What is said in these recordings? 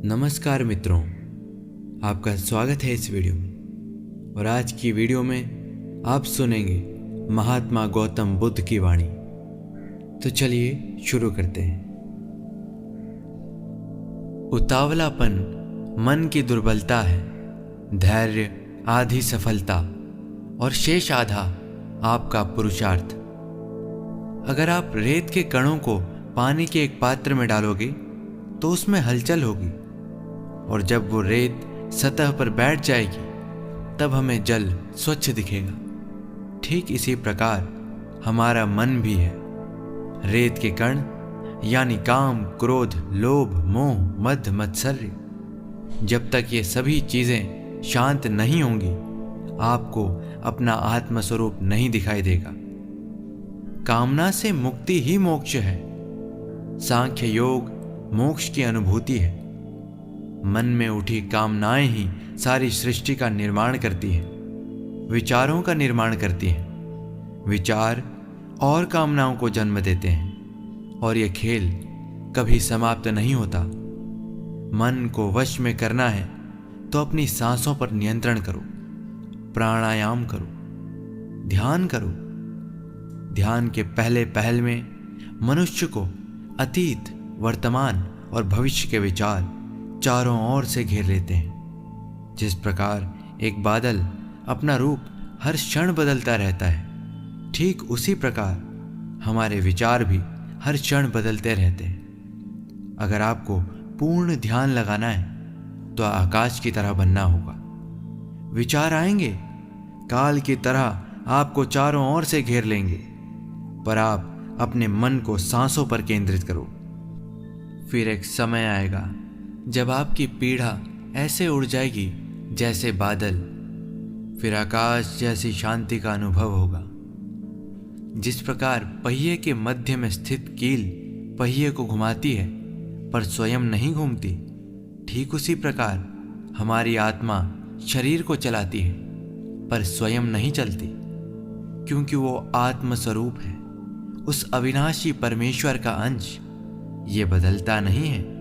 नमस्कार मित्रों, आपका स्वागत है इस वीडियो में। और आज की वीडियो में आप सुनेंगे महात्मा गौतम बुद्ध की वाणी। तो चलिए शुरू करते हैं। उतावलापन मन की दुर्बलता है, धैर्य आधी सफलता और शेष आधा आपका पुरुषार्थ। अगर आप रेत के कणों को पानी के एक पात्र में डालोगे तो उसमें हलचल होगी, और जब वो रेत सतह पर बैठ जाएगी तब हमें जल स्वच्छ दिखेगा। ठीक इसी प्रकार हमारा मन भी है। रेत के कण यानी काम, क्रोध, लोभ, मोह, मद, मत्सर्य। जब तक ये सभी चीजें शांत नहीं होंगी आपको अपना आत्मस्वरूप नहीं दिखाई देगा। कामना से मुक्ति ही मोक्ष है। सांख्य योग मोक्ष की अनुभूति है। मन में उठी कामनाएं ही सारी सृष्टि का निर्माण करती हैं, विचारों का निर्माण करती हैं। विचार और कामनाओं को जन्म देते हैं और यह खेल कभी समाप्त नहीं होता। मन को वश में करना है तो अपनी सांसों पर नियंत्रण करो, प्राणायाम करो, ध्यान करो। ध्यान के पहले पहल में मनुष्य को अतीत, वर्तमान और भविष्य के विचार चारों ओर से घेर लेते हैं। जिस प्रकार एक बादल अपना रूप हर क्षण बदलता रहता है, ठीक उसी प्रकार हमारे विचार भी हर क्षण बदलते रहते हैं। अगर आपको पूर्ण ध्यान लगाना है तो आकाश की तरह बनना होगा। विचार आएंगे, काल की तरह आपको चारों ओर से घेर लेंगे, पर आप अपने मन को सांसों पर केंद्रित करो। फिर एक समय आएगा जब आपकी पीड़ा ऐसे उड़ जाएगी जैसे बादल। फिर आकाश जैसी शांति का अनुभव होगा। जिस प्रकार पहिए के मध्य में स्थित कील पहिए को घुमाती है पर स्वयं नहीं घूमती, ठीक उसी प्रकार हमारी आत्मा शरीर को चलाती है पर स्वयं नहीं चलती, क्योंकि वो आत्मस्वरूप है, उस अविनाशी परमेश्वर का अंश। ये बदलता नहीं है।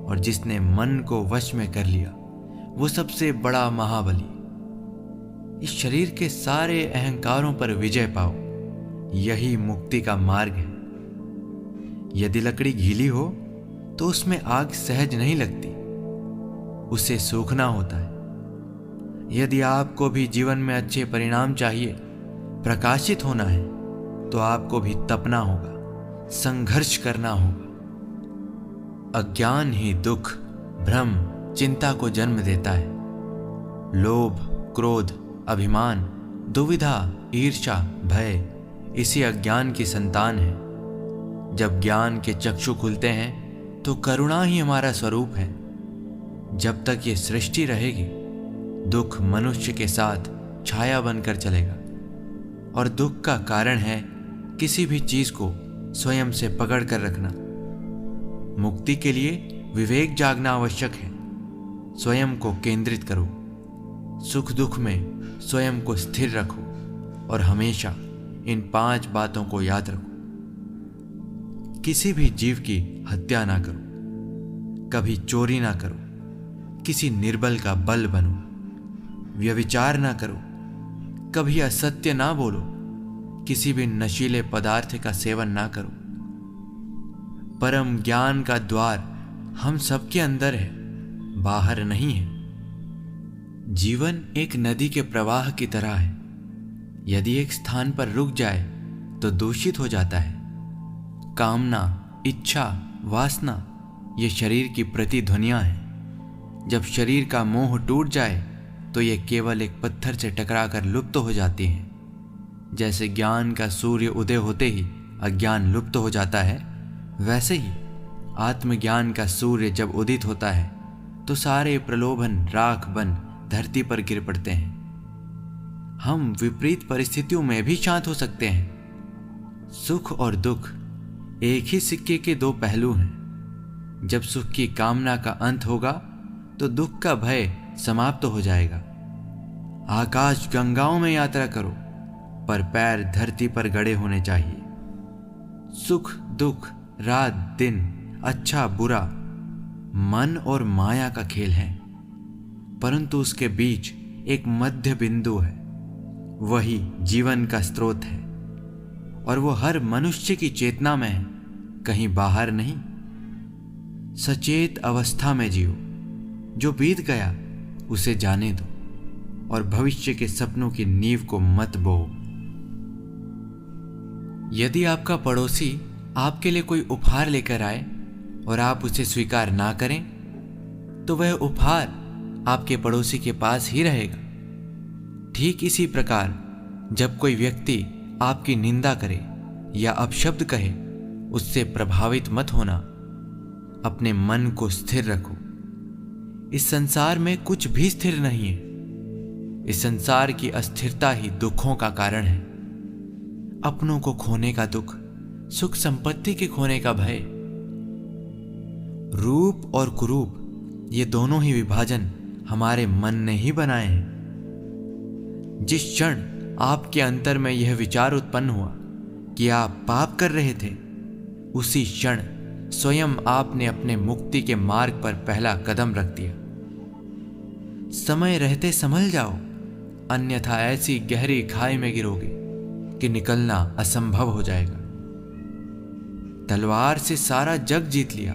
और जिसने मन को वश में कर लिया वो सबसे बड़ा महाबली। इस शरीर के सारे अहंकारों पर विजय पाओ, यही मुक्ति का मार्ग है। यदि लकड़ी गीली हो तो उसमें आग सहज नहीं लगती, उसे सूखना होता है। यदि आपको भी जीवन में अच्छे परिणाम चाहिए, प्रकाशित होना है, तो आपको भी तपना होगा, संघर्ष करना होगा। अज्ञान ही दुख, भ्रम, चिंता को जन्म देता है। लोभ, क्रोध, अभिमान, दुविधा, ईर्ष्या, भय इसी अज्ञान की संतान है। जब ज्ञान के चक्षु खुलते हैं तो करुणा ही हमारा स्वरूप है। जब तक ये सृष्टि रहेगी दुख मनुष्य के साथ छाया बनकर चलेगा, और दुख का कारण है किसी भी चीज को स्वयं से पकड़ कर रखना। मुक्ति के लिए विवेक जागना आवश्यक है। स्वयं को केंद्रित करो, सुख दुख में स्वयं को स्थिर रखो और हमेशा इन 5 बातों को याद रखो। किसी भी जीव की हत्या ना करो, कभी चोरी ना करो, किसी निर्बल का बल बनो, व्यभिचार ना करो, कभी असत्य ना बोलो, किसी भी नशीले पदार्थ का सेवन ना करो। परम ज्ञान का द्वार हम सबके अंदर है, बाहर नहीं है। जीवन एक नदी के प्रवाह की तरह है। यदि एक स्थान पर रुक जाए तो दूषित हो जाता है। कामना, इच्छा, वासना ये शरीर की प्रतिध्वनियां हैं। जब शरीर का मोह टूट जाए तो ये केवल एक पत्थर से टकराकर लुप्त हो जाती हैं। जैसे ज्ञान का सूर्य उदय होते ही अज्ञान लुप्त हो जाता है, वैसे ही आत्मज्ञान का सूर्य जब उदित होता है तो सारे प्रलोभन राख बन धरती पर गिर पड़ते हैं। हम विपरीत परिस्थितियों में भी शांत हो सकते हैं। सुख और दुख एक ही सिक्के के 2 पहलू हैं। जब सुख की कामना का अंत होगा तो दुख का भय समाप्त हो जाएगा। आकाश गंगाओं में यात्रा करो, पर पैर धरती पर गड़े होने चाहिए। सुख दुख, रात दिन, अच्छा बुरा मन और माया का खेल है, परंतु उसके बीच एक मध्य बिंदु है। वही जीवन का स्रोत है और वो हर मनुष्य की चेतना में है, कहीं बाहर नहीं। सचेत अवस्था में जियो, जो बीत गया उसे जाने दो और भविष्य के सपनों की नींव को मत बो। यदि आपका पड़ोसी आपके लिए कोई उपहार लेकर आए और आप उसे स्वीकार ना करें, तो वह उपहार आपके पड़ोसी के पास ही रहेगा। ठीक इसी प्रकार जब कोई व्यक्ति आपकी निंदा करे या अपशब्द कहे, उससे प्रभावित मत होना। अपने मन को स्थिर रखो। इस संसार में कुछ भी स्थिर नहीं है। इस संसार की अस्थिरता ही दुखों का कारण है। अपनों को खोने का दुख, सुख संपत्ति के खोने का भय। रूप और कुरूप, ये दोनों ही विभाजन हमारे मन ने ही बनाए हैं। जिस क्षण आपके अंतर में यह विचार उत्पन्न हुआ कि आप पाप कर रहे थे, उसी क्षण स्वयं आपने अपने मुक्ति के मार्ग पर पहला कदम रख दिया। समय रहते संभल जाओ, अन्यथा ऐसी गहरी खाई में गिरोगे कि निकलना असंभव हो जाएगा। तलवार से सारा जग जीत लिया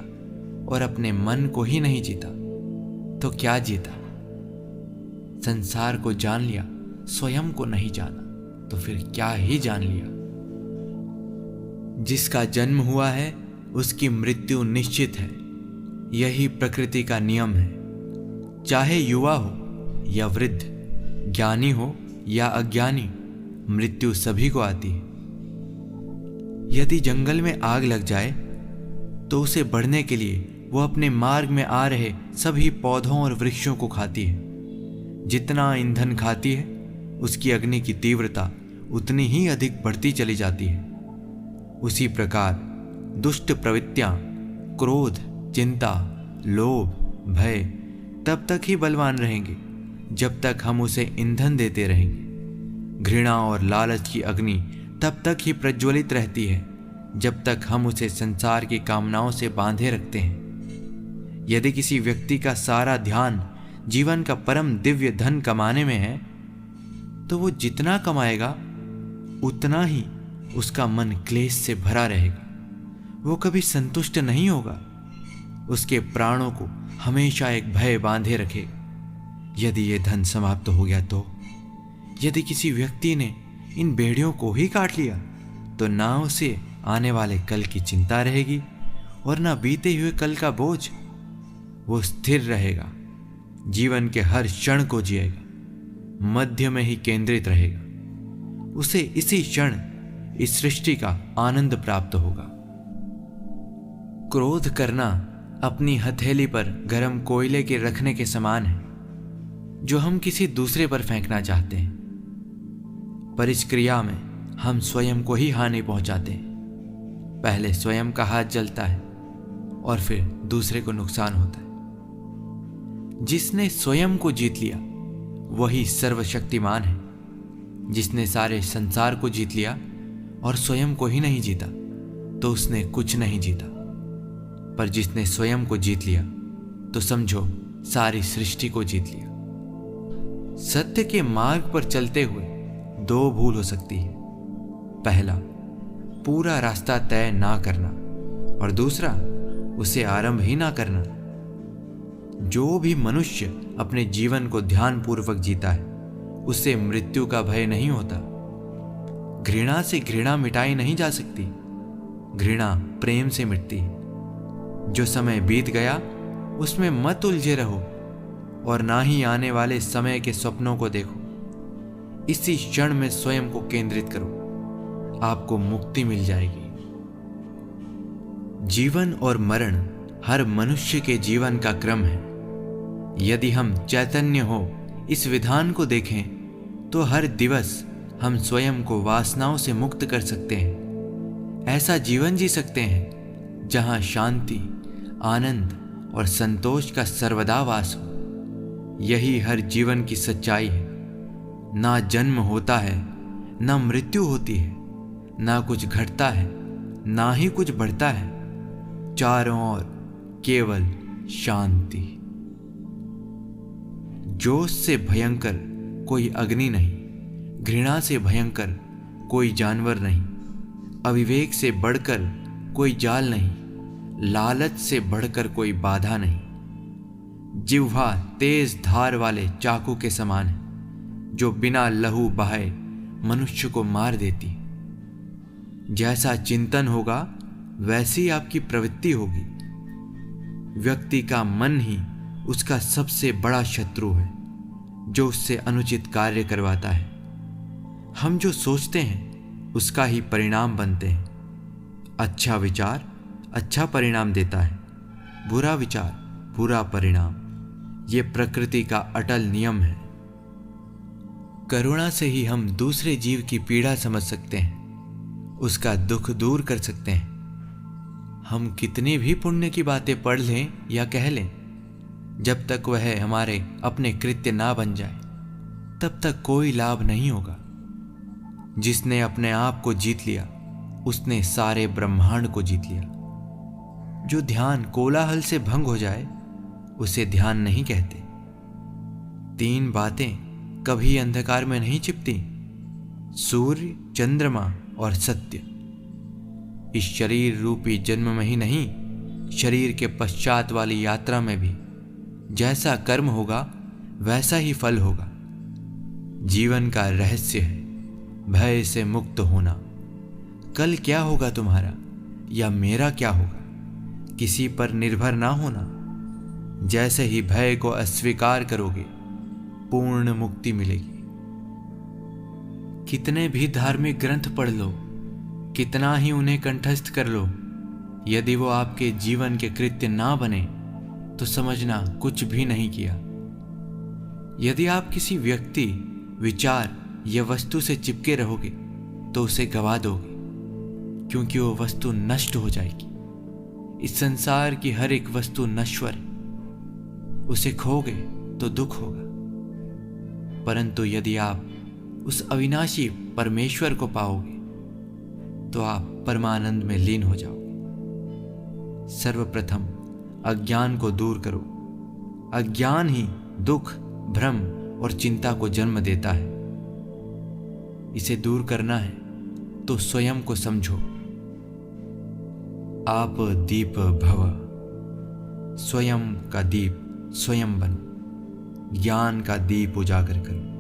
और अपने मन को ही नहीं जीता तो क्या जीता? संसार को जान लिया, स्वयं को नहीं जाना तो फिर क्या ही जान लिया। जिसका जन्म हुआ है उसकी मृत्यु निश्चित है। यही प्रकृति का नियम है। चाहे युवा हो या वृद्ध, ज्ञानी हो या अज्ञानी, मृत्यु सभी को आती है। यदि जंगल में आग लग जाए तो उसे बढ़ने के लिए वो अपने मार्ग में आ रहे सभी पौधों और वृक्षों को खाती है। जितना ईंधन खाती है, उसकी अग्नि की तीव्रता उतनी ही अधिक बढ़ती चली जाती है। उसी प्रकार दुष्ट प्रवृत्तियां, क्रोध, चिंता, लोभ, भय तब तक ही बलवान रहेंगे जब तक हम उसे ईंधन देते रहेंगे। घृणा और लालच की अग्नि तब तक ही प्रज्वलित रहती है जब तक हम उसे संसार की कामनाओं से बांधे रखते हैं। यदि किसी व्यक्ति का सारा ध्यान जीवन का परम दिव्य धन कमाने में है, तो वो जितना कमाएगा उतना ही उसका मन क्लेश से भरा रहेगा। वो कभी संतुष्ट नहीं होगा। उसके प्राणों को हमेशा एक भय बांधे रखेगा। यदि ये धन समाप्त हो गया तो, यदि किसी व्यक्ति ने इन बेड़ियों को ही काट लिया, तो ना उसे आने वाले कल की चिंता रहेगी और ना बीते हुए कल का बोझ। वो स्थिर रहेगा, जीवन के हर क्षण को जिएगा, मध्य में ही केंद्रित रहेगा। उसे इसी क्षण इस सृष्टि का आनंद प्राप्त होगा। क्रोध करना अपनी हथेली पर गर्म कोयले के रखने के समान है, जो हम किसी दूसरे पर फेंकना चाहते हैं। पर इस क्रिया में हम स्वयं को ही हानि पहुंचाते हैं। पहले स्वयं का हाथ जलता है और फिर दूसरे को नुकसान होता है। जिसने स्वयं को जीत लिया वही सर्वशक्तिमान है। जिसने सारे संसार को जीत लिया और स्वयं को ही नहीं जीता, तो उसने कुछ नहीं जीता। पर जिसने स्वयं को जीत लिया, तो समझो सारी सृष्टि को जीत लिया। सत्य के मार्ग पर चलते हुए दो भूल हो सकती है। पहला, पूरा रास्ता तय ना करना, और दूसरा, उसे आरंभ ही ना करना। जो भी मनुष्य अपने जीवन को ध्यानपूर्वक जीता है, उसे मृत्यु का भय नहीं होता। घृणा से घृणा मिटाई नहीं जा सकती। घृणा प्रेम से मिटती है। जो समय बीत गया उसमें मत उलझे रहो और ना ही आने वाले समय के स्वप्नों को देखो। इसी क्षण में स्वयं को केंद्रित करो, आपको मुक्ति मिल जाएगी। जीवन और मरण हर मनुष्य के जीवन का क्रम है। यदि हम चैतन्य हो इस विधान को देखें, तो हर दिवस हम स्वयं को वासनाओं से मुक्त कर सकते हैं। ऐसा जीवन जी सकते हैं जहां शांति, आनंद और संतोष का सर्वदा वास हो। यही हर जीवन की सच्चाई है। ना जन्म होता है, ना मृत्यु होती है, ना कुछ घटता है, ना ही कुछ बढ़ता है। चारों ओर केवल शांति। जोश से भयंकर कोई अग्नि नहीं, घृणा से भयंकर कोई जानवर नहीं, अविवेक से बढ़कर कोई जाल नहीं, लालच से बढ़कर कोई बाधा नहीं। जिह्वा तेज धार वाले चाकू के समान है, जो बिना लहू बहाए मनुष्य को मार देती। जैसा चिंतन होगा वैसी आपकी प्रवृत्ति होगी। व्यक्ति का मन ही उसका सबसे बड़ा शत्रु है, जो उससे अनुचित कार्य करवाता है। हम जो सोचते हैं उसका ही परिणाम बनते हैं। अच्छा विचार अच्छा परिणाम देता है, बुरा विचार बुरा परिणाम। ये प्रकृति का अटल नियम है। करुणा से ही हम दूसरे जीव की पीड़ा समझ सकते हैं, उसका दुख दूर कर सकते हैं। हम कितनी भी पुण्य की बातें पढ़ लें या कह लें, जब तक वह हमारे अपने कृत्य ना बन जाए तब तक कोई लाभ नहीं होगा। जिसने अपने आप को जीत लिया उसने सारे ब्रह्मांड को जीत लिया। जो ध्यान कोलाहल से भंग हो जाए उसे ध्यान नहीं कहते। 3 बातें कभी अंधकार में नहीं छिपती, सूर्य, चंद्रमा और सत्य। इस शरीर रूपी जन्म में ही नहीं, शरीर के पश्चात वाली यात्रा में भी जैसा कर्म होगा वैसा ही फल होगा। जीवन का रहस्य है भय से मुक्त होना। कल क्या होगा तुम्हारा या मेरा क्या होगा, किसी पर निर्भर ना होना। जैसे ही भय को अस्वीकार करोगे पूर्ण मुक्ति मिलेगी। कितने भी धार्मिक ग्रंथ पढ़ लो, कितना ही उन्हें कंठस्थ कर लो, यदि वो आपके जीवन के कृत्य ना बने तो समझना कुछ भी नहीं किया। यदि आप किसी व्यक्ति, विचार या वस्तु से चिपके रहोगे तो उसे गवा दोगे, क्योंकि वो वस्तु नष्ट हो जाएगी। इस संसार की हर एक वस्तु नश्वर है, उसे खोगे तो दुख होगा। परंतु यदि आप उस अविनाशी परमेश्वर को पाओगे तो आप परमानंद में लीन हो जाओगे। सर्वप्रथम अज्ञान को दूर करो। अज्ञान ही दुख, भ्रम और चिंता को जन्म देता है। इसे दूर करना है तो स्वयं को समझो। आप दीप भव, स्वयं का दीप स्वयं बनो। ज्ञान का दीप उजागर करो।